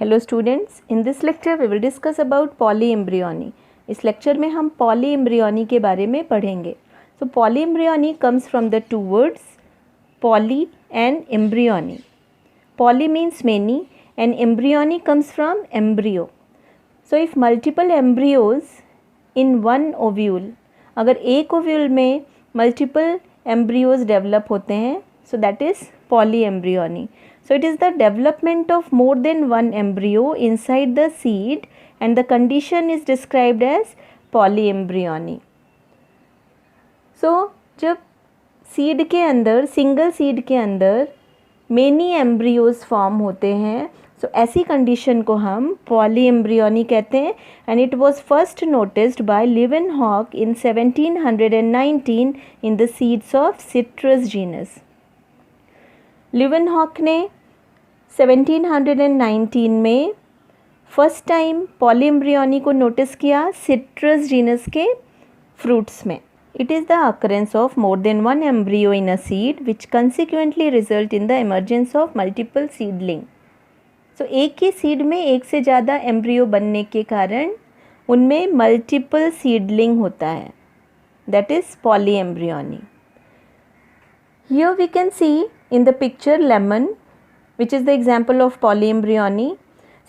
Hello students, in this lecture we will discuss about polyembryony. इस lecture में हम polyembryony के बारे में पढ़ेंगे। So polyembryony comes from the two words poly and embryony. Poly means many and embryony comes from embryo. So if multiple embryos in one ovule, अगर एक ovule में मल्टीपल एम्ब्रियोज डेवलप होते हैं, so that is polyembryony. So it is the development of more than one embryo inside the seed and the condition is described as polyembryony. So जब seed के अंदर, single seed के अंदर many embryos form होते हैं, सो ऐसी condition को हम पॉलीएम्ब्रियोनी कहते हैं. And it was first noticed by Leeuwenhoek in 1719 in the seeds of citrus genus. Leeuwenhoek ने 1719 में फर्स्ट टाइम पॉलीएम्ब्रियोनी को नोटिस किया सिट्रस जीनस के फ्रूट्स में. It is the occurrence of more than one embryo in a seed which consequently result in the emergence of multiple seedling. So एक ही seed में एक से ज़्यादा एम्ब्रियो बनने के कारण उनमें मल्टीपल सीडलिंग होता है, that is polyembryony. Here we can see in the picture lemon, which is the example of polyembryony.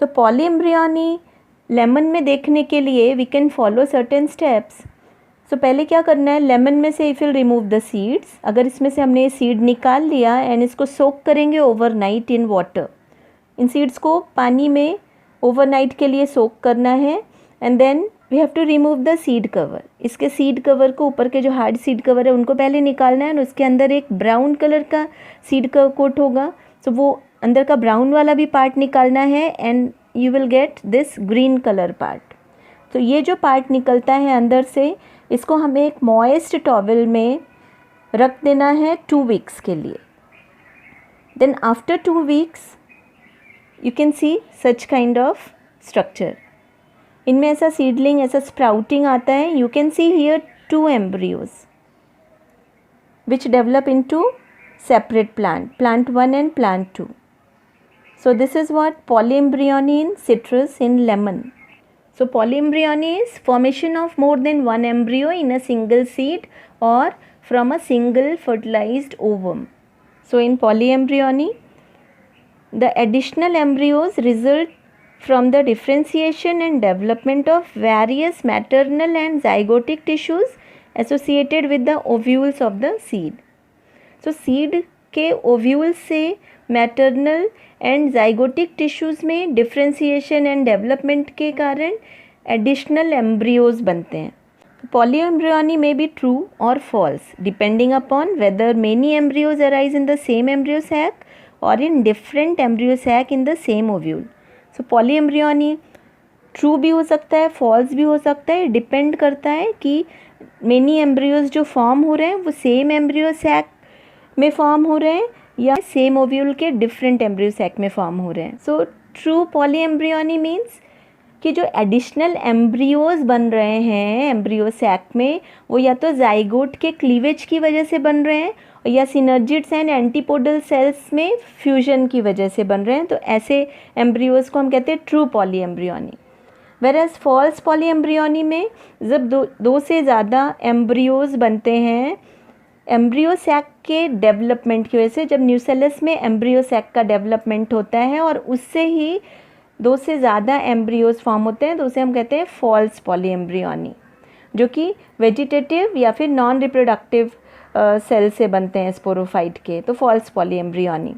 So polyembryony lemon में देखने के लिए we can follow certain steps. So पहले क्या करना है, lemon में से if you remove the seeds, अगर इसमें से हमने सीड निकाल लिया एंड इसको सोक करेंगे overnight in water. In seeds को पानी में overnight के लिए सोक करना है and then we have to remove the seed cover. इसके सीड कवर को, ऊपर के जो हार्ड सीड कवर है उनको पहले निकालना है और उसके अंदर एक ब्राउन कलर का सीड का कोट होगा. तो वो अंदर का ब्राउन वाला भी पार्ट निकालना है and you will get this green colour part. तो ये जो पार्ट निकलता है अंदर से, इसको हमें एक मॉइस्ट टॉवल में रख देना है 2 वीक्स के लिए. Then after 2 weeks you can see such kind of structure. इनमें ऐसा सीडलिंग, ऐसा स्प्राउटिंग आता है. You can see here 2 embryos which develop into separate plant, plant 1 and plant 2. So this is what polyembryony in citrus, in lemon. So polyembryony is formation of more than one embryo in a single seed or from a single fertilized ovum. So in polyembryony, the additional embryos result from the differentiation and development of various maternal and zygotic tissues associated with the ovules of the seed. So seed के ovules से maternal and zygotic tissues में differentiation and development के कारण additional embryos बनते हैं. Polyembryony may be true or false depending upon whether many embryos arise in the same embryo sac or in different embryo sac in the same ovule. So polyembryony true भी हो सकता है, false भी हो सकता है. डिपेंड करता है कि मेनी एम्ब्रियोज जो फॉर्म हो रहे हैं वो सेम एम्ब्रियो सैक में फॉर्म हो रहे हैं या सेम ओव्यूल के डिफरेंट एम्ब्रियो सैक में फॉर्म हो रहे हैं. सो ट्रू पॉलीएम्ब्रियोनी मीन्स कि जो एडिशनल एम्ब्रियोज बन रहे हैं एम्ब्रियो सैक में, वो या तो जाइगोट के क्लीवेज की वजह से बन रहे हैं या सिनर्जिड्स एंड एंटीपोडल सेल्स में फ्यूजन की वजह से बन रहे हैं. तो ऐसे एम्ब्रियोज को हम कहते हैं true polyembryony. Whereas false polyembryony में जब दो से ज़्यादा एम्ब्रियोज बनते हैं एम्ब्रियो सैक के डेवलपमेंट की वजह से, जब न्यूसेलस में एम्ब्रियो सैक का डेवलपमेंट होता है और उससे ही 2 से ज़्यादा एम्ब्रियोज फॉर्म होते हैं, तो उसे हम कहते हैं फॉल्स पॉलीएम्ब्रियोनी, जो कि वेजिटेटिव या फिर नॉन रिप्रोडक्टिव सेल से बनते हैं स्पोरोफाइट के. तो false polyembryony.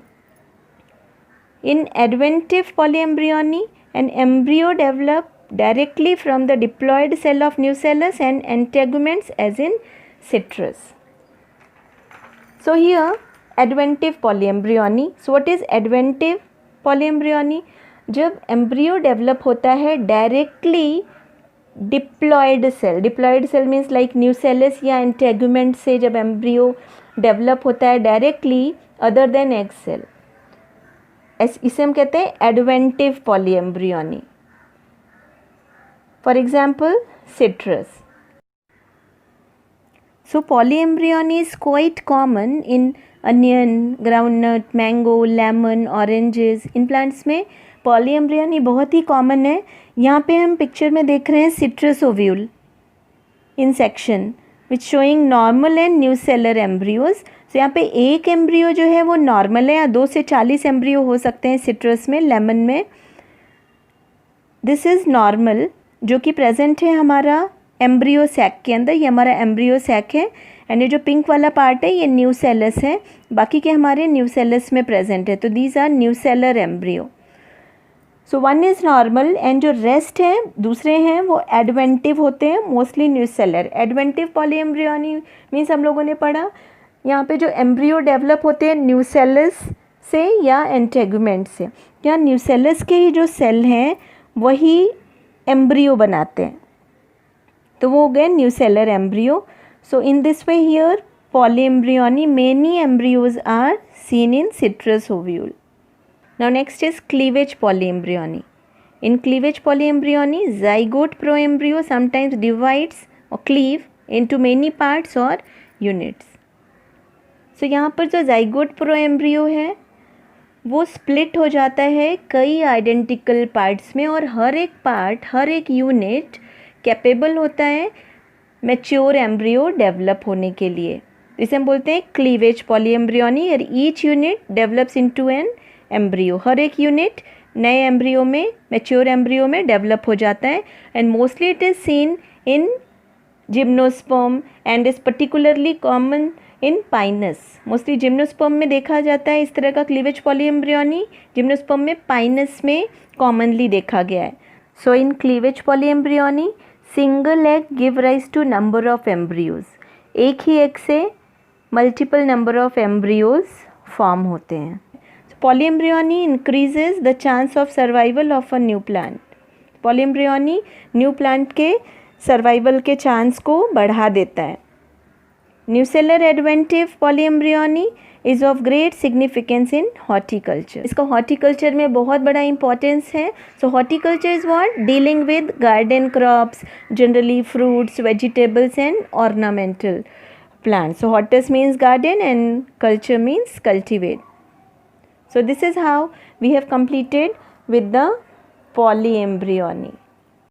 In adventive polyembryony an embryo develop directly from the diploid cell of nucellus and integuments as in citrus. So here adventive polyembryony. So what is adventive polyembryony? जब embryo develop होता है directly diploid cell means like nucellus या integument से जब embryo develop होता है directly other than egg cell, इसे हम कहते हैं adventive polyembryony. For example citrus. So polyembryony is quite common in onion, groundnut, mango, lemon, oranges. In plants में पॉलीएम्ब्रियोनी बहुत ही कॉमन है। यहाँ पे हम पिक्चर में देख रहे हैं citrus ovule in section which showing normal and nucellar embryos. तो यहाँ पे एक एम्ब्रियो जो है वो नॉर्मल है, या 2 से 40 एम्ब्रियो हो सकते हैं सिट्रस में, लेमन में। दिस इज़ नॉर्मल, जो कि प्रेजेंट है हमारा एम्ब्रियो सैक के अंदर। ये हमारा एम्ब्रियो सैक है, एंड ये जो पिंक वाला पार्ट है ये न्यूसेलस है, बाकी के हमारे न्यूसेलस में प्रेजेंट है। तो these are nucellar embryo. So one is normal, and जो रेस्ट हैं दूसरे हैं वो एडवेंटिव होते हैं, mostly nucellar. Adventive polyembryony means हम लोगों ने पढ़ा यहाँ पे जो एम्ब्रियो डेवलप होते हैं न्यूसेलस से या एंटेगुमेंट से। यहाँ न्यूसेलस के ही जो सेल हैं वही एम्ब्रियो बनाते हैं, तो वो हो गए nucellar embryo. So in this way here polyembryony, many embryos are seen in citrus ovule. Now next is cleavage polyembryony. In cleavage polyembryony, zygote proembryo sometimes divides or cleave into many parts or units. So यहाँ पर जो zygote proembryo है वो split हो जाता है कई identical parts में, और हर एक पार्ट, हर एक यूनिट कैपेबल होता है मैच्योर एम्ब्रियो डेवलप होने के लिए. इसे हम बोलते हैं क्लीवेज पॉलीएम्ब्रियोनी, और each unit develops into an embryo. हर एक यूनिट नए एम्ब्रियो में, मैच्योर एम्ब्रियो में डेवलप हो जाता है. And mostly it is seen in gymnosperm and is particularly common in pinus. Mostly gymnosperm में देखा जाता है इस तरह का क्लीवेज पॉलीएम्ब्रियोनी. जिम्नोस्पर्म में, पाइनस में कॉमनली देखा गया है. So in cleavage polyembryony single egg give rise to number of embryos. एक ही एग से multiple number of embryos form होते हैं. Polyembryony increases the chance of survival of a new plant. Polyembryony new plant के survival के chance को बढ़ा देता है. Nucellar adventive polyembryony is of great significance in horticulture. इसका हॉर्टिकल्चर में बहुत बड़ा इंपॉर्टेंस है. So horticulture is what? Dealing with garden crops, generally fruits, vegetables and ornamental plants. So hortus means garden and culture means cultivate. So this is how we have completed with the polyembryony.